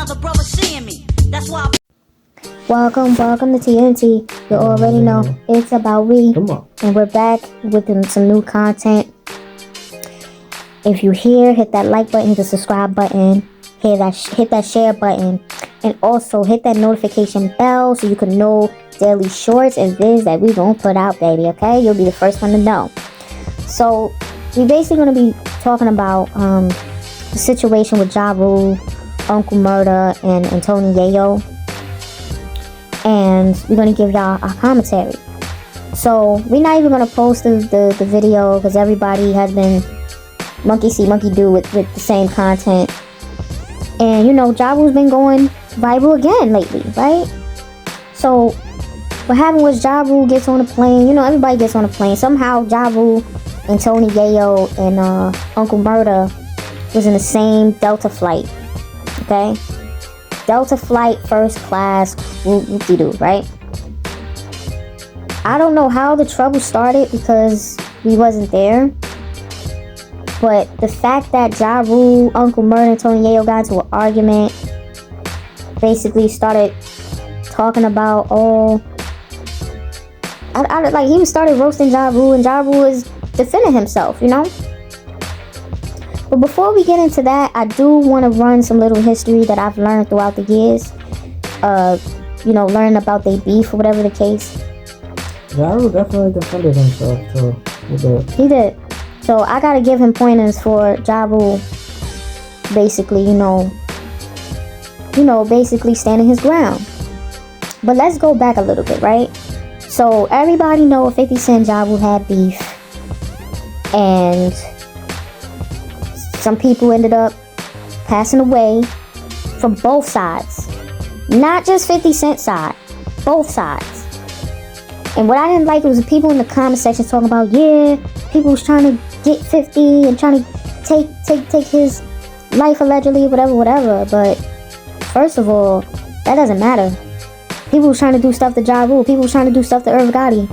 another brother seeing me. That's why. Welcome to TNT. You already know it's about we. Come on. And we're back with some new content. If you're here, hit that like button, hit the subscribe button, hit that share button, and also hit that notification bell so you can know daily shorts and vids that we gonna put out, baby. Okay, you'll be the first one to know. So we're basically gonna be talking about the situation with Ja Rule, Uncle Murda, and Tony Yayo. And we're gonna give y'all our commentary. So we're not even gonna post the video because everybody has been monkey see, monkey do with the same content. And you know, Ja Rule's been going viral again lately, right? So what happened was Ja Rule gets on a plane. You know, everybody gets on a plane. Somehow Ja Rule and Tony Yayo and Uncle Murda was in the same Delta flight. Okay? Delta flight, first class, whoop-de-doo, right? I don't know how the trouble started because we wasn't there. But the fact that Ja Rule, Uncle Murda, and Tony Yayo got into an argument, basically started talking about, he started roasting Ja Rule, and Ja Rule is defending himself, you know? But before we get into that, I do want to run some little history that I've learned throughout the years. You know, learn about their beef or whatever the case. Ja Rule definitely defended himself, so he did. So I gotta give him pointers for Ja Rule, basically, basically standing his ground. But let's go back a little bit, right? So everybody know 50 Cent, Ja Rule had beef, and some people ended up passing away from both sides. Not just 50 Cent side, both sides. And what I didn't like was the people in the comment section talking about, yeah, people was trying to get 50 and trying to take his life allegedly, whatever. But first of all, that doesn't matter. People was trying to do stuff to Ja Rule. People was trying to do stuff to Irv Gotti.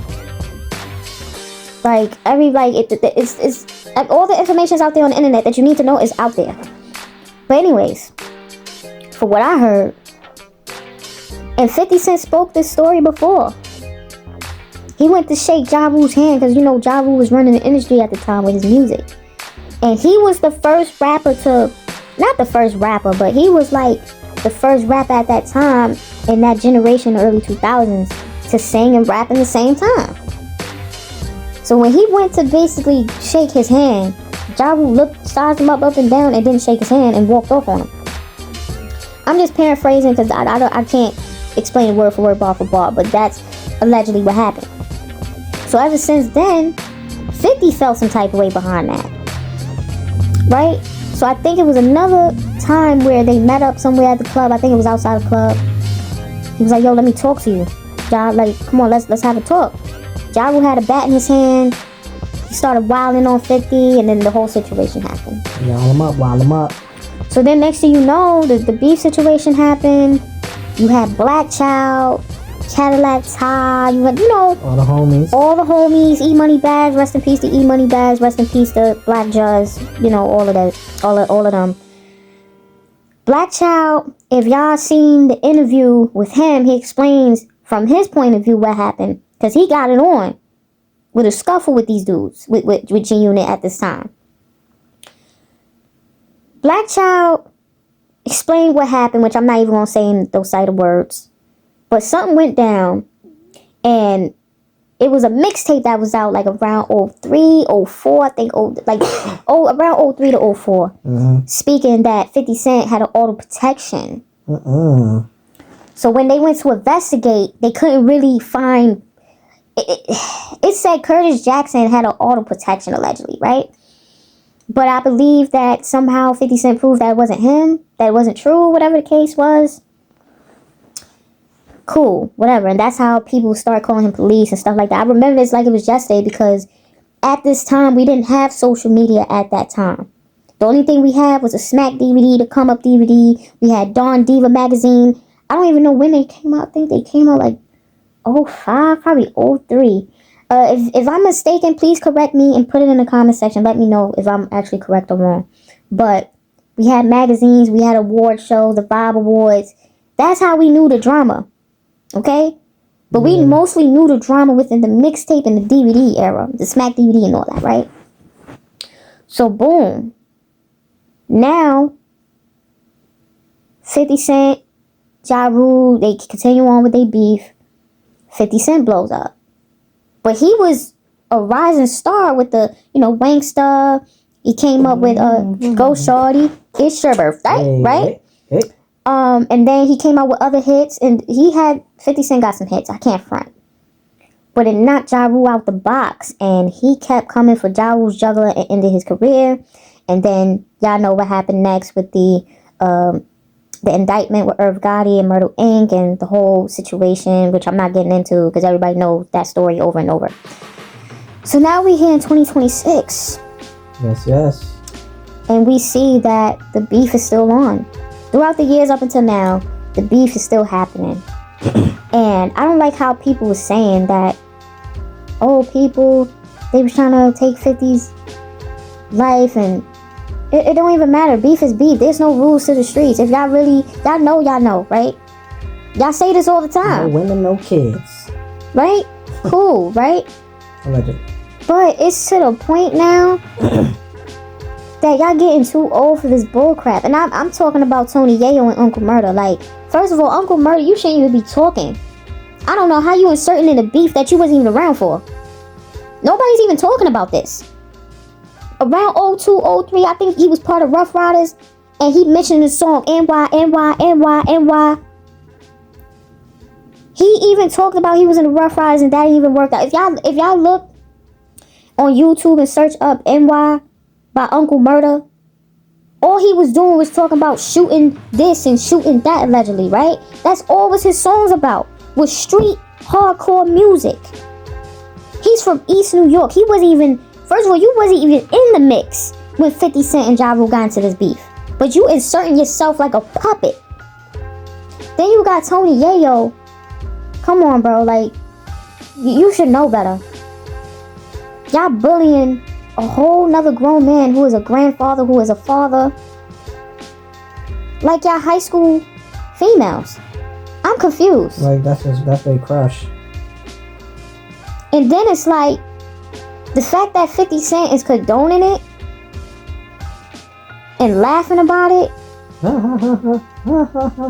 It's all the information's out there on the internet that you need to know is out there. But anyways, for what I heard, and 50 Cent spoke this story before. He went to shake Ja Rule's hand because, Ja Rule was running the industry at the time with his music. And he was the first rapper not the first rapper, but he was like the first rapper at that time in that generation, the early 2000s, to sing and rap in the same time. So when he went to basically shake his hand, Ja Rule sized him up and down and didn't shake his hand and walked off on him. I'm just paraphrasing because I can't explain word for word, bar for bar, but that's allegedly what happened. So ever since then, 50 felt some type of way behind that, right? So I think it was another time where they met up somewhere at the club. I think it was outside the club. He was like, yo, let me talk to you. Ja, come on, let's have a talk. Ja Rule had a bat in his hand. He started wilding on 50, and then the whole situation happened. Wild him up. So then next thing you know, the beef situation happened. You had Black Child, Cadillac Ty, you had, all the homies, E-Money Bags, rest in peace to E-Money Bags, rest in peace to Black Juz, all of that, all of them. Black Child, if y'all seen the interview with him, he explains from his point of view what happened, because he got it on with a scuffle with these dudes, with G-Unit at this time. Black Child explained what happened, which I'm not even going to say in those side of words. But something went down, and it was a mixtape that was out like around 03, 04, I think, around 03 to 04. Mm-hmm. Speaking that 50 Cent had an auto protection. So when they went to investigate, they couldn't really find... It said Curtis Jackson had an auto protection, allegedly, right? But I believe that somehow 50 Cent proved that it wasn't him, that it wasn't true, whatever the case was. Cool, whatever. And that's how people start calling him police and stuff like that. I remember this like it was yesterday because at this time, we didn't have social media at that time. The only thing we had was a Smack DVD, the Come Up DVD. We had Dawn Diva magazine. I don't even know when they came out. I think they came out like 05, probably 03. If I'm mistaken, please correct me and put it in the comment section. Let me know if I'm actually correct or wrong. But We had magazines. We had award shows, the Vibe Awards. That's how we knew the drama. Okay? But we mostly knew the drama within the mixtape and the DVD era. The Smack DVD and all that, right? So, boom. Now, 50 Cent, Ja Rule, they continue on with their beef. 50 Cent blows up. But he was a rising star with the, Wanksta. He came up with Go Shorty. It's your birthday, right? Hey. And then he came out with other hits, and 50 Cent got some hits, I can't front. But it knocked Ja Rule out the box, and he kept coming for Ja Rule's juggler and ended his career. And then y'all know what happened next with the indictment with Irv Gotti and Myrtle Inc. and the whole situation, which I'm not getting into because everybody knows that story over and over. So now we're here in 2026. Yes. And we see that the beef is still on. Throughout the years up until now, the beef is still happening. And I don't like how people were saying that, they was trying to take 50's life, and it don't even matter. Beef is beef. There's no rules to the streets. If y'all know, right? Y'all say this all the time. No women, no kids. Right? Cool, right? Allegedly. But it's to the point now that y'all getting too old for this bull crap. And I'm talking about Tony Yayo and Uncle Murder. Like, first of all, Uncle Murder, you shouldn't even be talking. I don't know how you inserting in a beef that you wasn't even around for. Nobody's even talking about this. Around 02, 03, I think he was part of Rough Riders, and he mentioned the song NY, NY, NY, NY. He even talked about he was in the Rough Riders, and that didn't even work out. If y'all look on YouTube and search up NY by Uncle Murder, all he was doing was talking about shooting this and shooting that, allegedly, right? That's all was his songs about, was street hardcore music. He's from East New York. He wasn't even, first of all, you wasn't even in the mix when 50 Cent and Ja Rule got into this beef. But you inserting yourself like a puppet. Then you got Tony Yayo. Come on, bro, like, you should know better. Y'all bullying a whole nother grown man who is a grandfather, who is a father. Like y'all high school females. I'm confused. Like, that's their crush. And then it's like, the fact that 50 Cent is condoning it and laughing about it,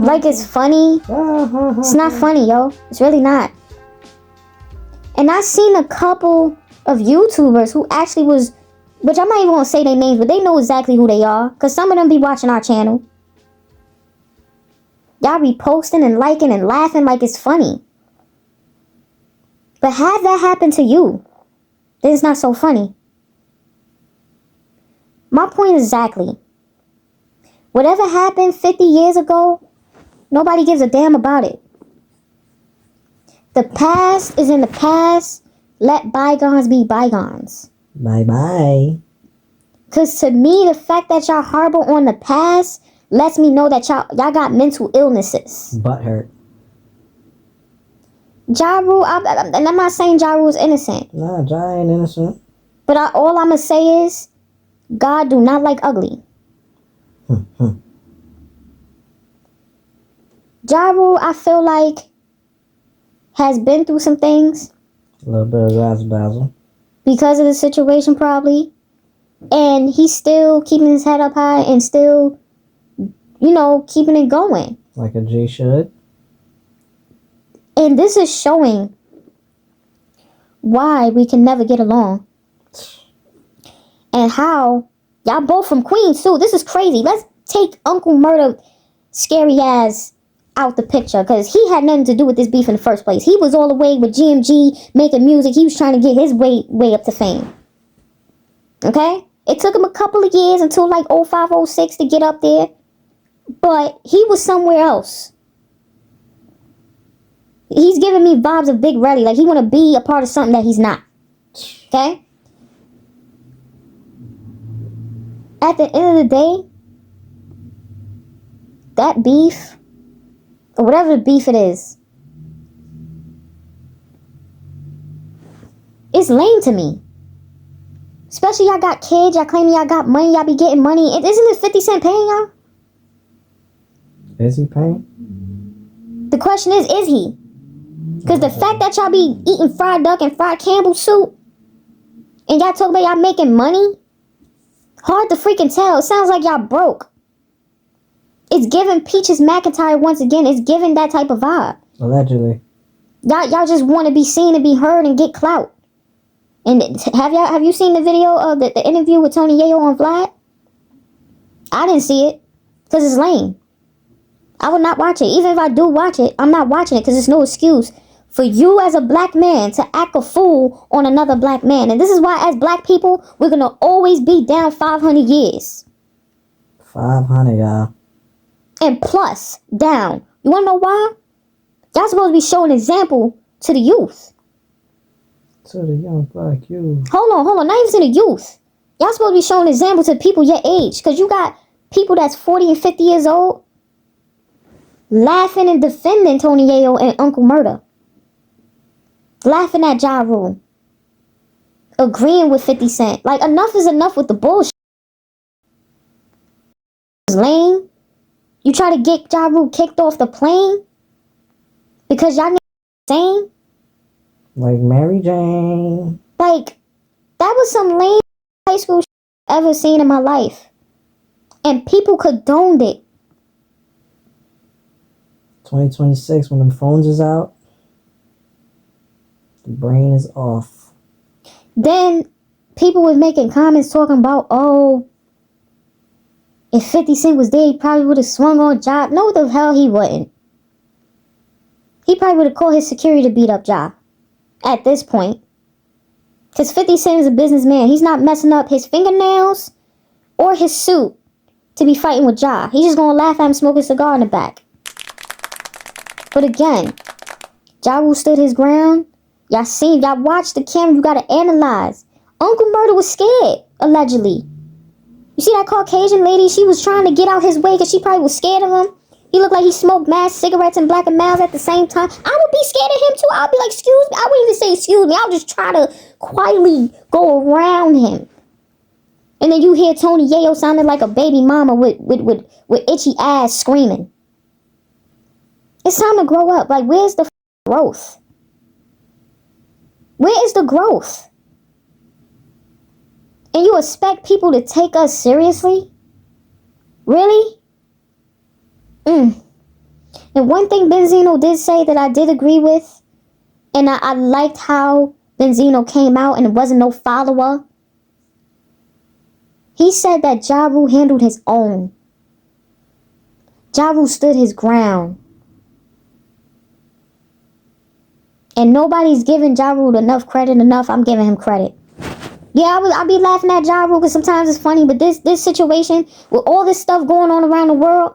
like it's funny. It's not funny, yo. It's really not. And I seen a couple of YouTubers who actually was, which I'm not even gonna say their names, but they know exactly who they are, because some of them be watching our channel. Y'all be posting and liking and laughing like it's funny. But have that happen to you, then it's not so funny. My point is exactly, whatever happened 50 years ago, nobody gives a damn about it. The past is in the past. Let bygones be bygones. Bye-bye. Because to me, the fact that y'all harbor on the past lets me know that y'all got mental illnesses. Butt hurt. Ja Rule, and I'm not saying Ja Rule's innocent. Nah, Ja ain't innocent. But all I'm going to say is, God do not like ugly. Ja Rule, I feel like, has been through some things. A little bit of razzle-dazzle. Because of the situation, probably. And he's still keeping his head up high and still, keeping it going. Like a G should. And this is showing why we can never get along. And how y'all both from Queens, too. This is crazy. Let's take Uncle Murder scary ass out the picture, because he had nothing to do with this beef in the first place. He was all the way with GMG making music. He was trying to get his way up to fame. Okay? It took him a couple of years until like 05, 06 to get up there. But he was somewhere else. He's giving me vibes of Big Relly. Like he want to be a part of something that he's not. Okay? At the end of the day, that beef, or whatever the beef it is, it's lame to me. Especially y'all got kids, y'all claiming y'all got money, y'all be getting money. Isn't it 50 Cent paying y'all? Is he paying? The question is he? Because the fact that y'all be eating fried duck and fried Campbell soup, and y'all talk about y'all making money, hard to freaking tell. It sounds like y'all broke. It's giving Peaches McIntyre once again. It's giving that type of vibe. Allegedly. Y'all just want to be seen and be heard and get clout. And have you seen the video of the interview with Tony Yayo on Vlad? I didn't see it because it's lame. I would not watch it. Even if I do watch it, I'm not watching it because there's no excuse for you as a black man to act a fool on another black man. And this is why as black people, we're going to always be down 500 years. 500, y'all. And plus, down. You want to know why? Y'all supposed to be showing example to the youth. To the young black youth. Hold on. Not even to the youth. Y'all supposed to be showing example to people your age. Because you got people that's 40 and 50 years old laughing and defending Tony Yayo and Uncle Murda. Laughing at Ja Rule. Agreeing with 50 Cent. Like, enough is enough with the bullshit. It's lame. You try to get Ja Rule kicked off the plane because y'all insane. Like Mary Jane. Like, that was some lame high school shit I've ever seen in my life. And people condoned it. 2026, when them phones is out, the brain is off. Then people was making comments talking about, oh, if 50 Cent was there, he probably would have swung on Ja. No, the hell he wouldn't. He probably would have called his security to beat up Ja at this point. Because 50 Cent is a businessman. He's not messing up his fingernails or his suit to be fighting with Ja. He's just going to laugh at him smoking a cigar in the back. But again, Ja Rule stood his ground. Y'all watched the camera. You got to analyze. Uncle Murda was scared, allegedly. You see that Caucasian lady? She was trying to get out his way because she probably was scared of him. He looked like he smoked mad cigarettes and Black and Milds at the same time. I would be scared of him too. I'll be like, excuse me. I wouldn't even say excuse me. I'll just try to quietly go around him. And then you hear Tony Yayo sounding like a baby mama with itchy ass screaming. It's time to grow up. Like, where's the growth? Where is the growth? And you expect people to take us seriously? Really? And one thing Benzino did say that I did agree with, and I liked how Benzino came out and it wasn't no follower. He said that Ja Rule handled his own. Ja Rule stood his ground. And nobody's giving Ja Rule enough credit. I'm giving him credit. Yeah, I'll be laughing at Ja Rule because sometimes it's funny, but this situation, with all this stuff going on around the world,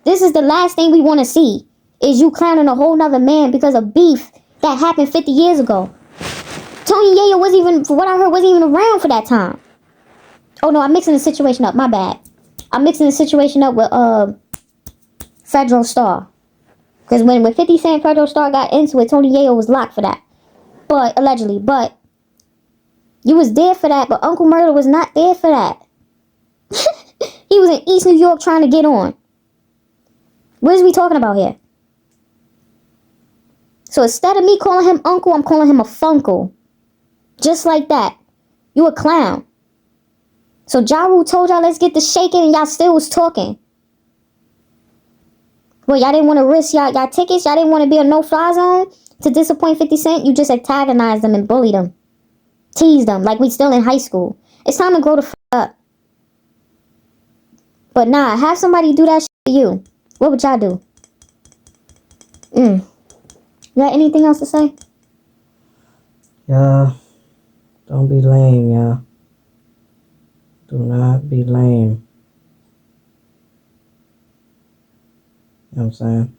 this is the last thing we want to see, is you clowning a whole nother man because of beef that happened 50 years ago. Tony Yayo wasn't even, for what I heard, wasn't even around for that time. Oh no, I'm mixing the situation up, my bad. I'm mixing the situation up with Federal Star. Because when 50 Cent Federal Star got into it, Tony Yayo was locked for that. But, allegedly, but you was there for that, but Uncle Murda was not there for that. He was in East New York trying to get on. What is we talking about here? So instead of me calling him uncle, I'm calling him a funkle. Just like that. You a clown. So Ja Rule told y'all let's get the shaking and y'all still was talking. Well, y'all didn't want to risk y'all tickets? Y'all didn't want to be a no-fly zone to disappoint 50 Cent? You just antagonized them and bullied them. Teased them like we still in high school. It's time to grow the up. But nah, have somebody do that shit for you. What would y'all do? You got anything else to say? Yeah. Don't be lame, yeah. Do not be lame. You know what I'm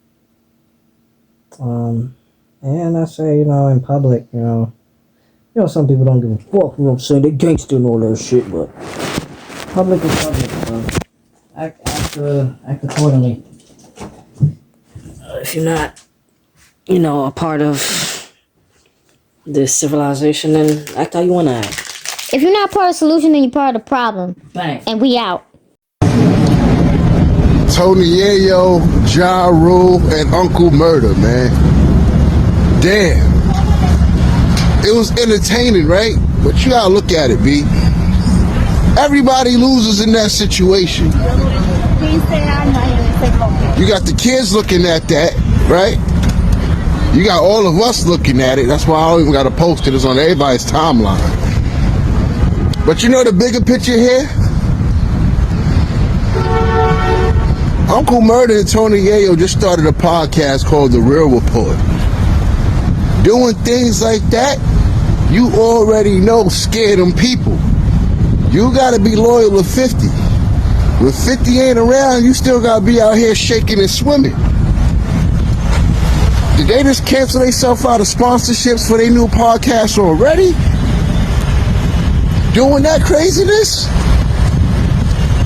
saying? And I say, in public, some people don't give a fuck, you know what I'm saying? They gangster and all that shit, but public is public, so act accordingly. If you're not, a part of this civilization, then act how you want to act. If you're not part of the solution, then you're part of the problem. Thanks. And we out. Tony Yayo, Ja Rule, and Uncle Murder, man. Damn. It was entertaining, right? But you gotta look at it, B. Everybody loses in that situation. You got the kids looking at that, right? You got all of us looking at it. That's why I don't even gotta post it. It's on everybody's timeline. But you know the bigger picture here? Uncle Murder and Tony Yayo just started a podcast called The Real Report. Doing things like that, you already know scare them people. You gotta be loyal to 50. When 50 ain't around, you still gotta be out here shaking and swimming. Did they just cancel themselves out of sponsorships for their new podcast already? Doing that craziness?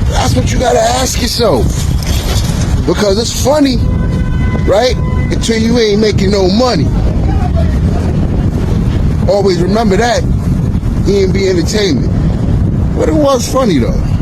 That's what you gotta ask yourself. Because it's funny, right? Until you ain't making no money. Always remember that. E&B Entertainment. But it was funny though.